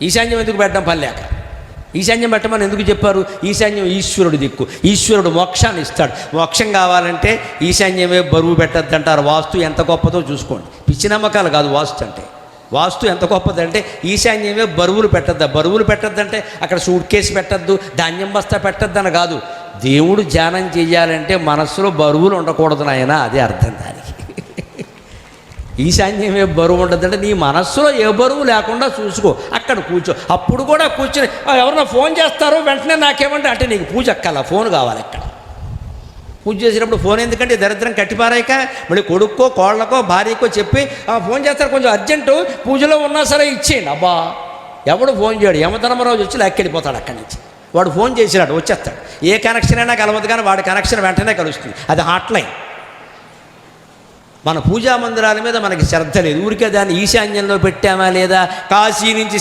ఈశాన్యం ఎందుకు పెట్టడం పని లేక? ఈశాన్యం పెట్టమని ఎందుకు చెప్పారు? ఈశాన్యం ఈశ్వరుడు దిక్కు, ఈశ్వరుడు మోక్షాన్ని ఇస్తాడు. మోక్షం కావాలంటే ఈశాన్యమే బరువు పెట్టద్దంటారు. వాస్తు ఎంత గొప్పదో చూసుకోండి. పిచ్చి నమ్మకాలు కాదు వాస్తు అంటే. వాస్తు ఎంత గొప్పదంటే ఈశాన్యమే బరువులు పెట్టద్దా. బరువులు పెట్టద్దంటే అక్కడ సూట్ కేసు పెట్టద్దు, ధాన్యం బస్తా పెట్టద్దని కాదు. దేవుడు ధ్యానం చేయాలంటే మనస్సులో బరువులు ఉండకూడదు నాయన, అదే అర్థం దానికి. ఈశాన్యమే బరువు ఉండదంటే నీ మనస్సులో ఏ బరువు లేకుండా చూసుకో, అక్కడ కూర్చో. అప్పుడు కూడా కూర్చొని ఎవరన్నా ఫోన్ చేస్తారో వెంటనే నాకేమంటే అంటే నీకు పూజ అక్కల ఫోన్ కావాలి. అక్కడ పూజ చేసినప్పుడు ఫోన్ ఎందుకంటే దరిద్రం కట్టిపారాయిక మళ్ళీ కొడుక్కో కోళ్ళకో భార్యకో చెప్పి ఫోన్ చేస్తారు కొంచెం అర్జెంటు పూజలో ఉన్నా సరే ఇచ్చేయండి. అబ్బా ఎవడు ఫోన్ చేయడు, యమధర్మరాజు వచ్చి లాక్కెళ్ళిపోతాడు అక్కడి నుంచి. వాడు ఫోన్ చేసినాడు వచ్చేస్తాడు. ఏ కనెక్షన్ అయినా కలవదు కానీ వాడి కనెక్షన్ వెంటనే కలుస్తుంది. అది హాట్లైన్. మన పూజా మందిరాల మీద మనకి శ్రద్ధ లేదు. ఊరికే దాన్ని ఈశాన్యంలో పెట్టామా లేదా, కాశీ నుంచి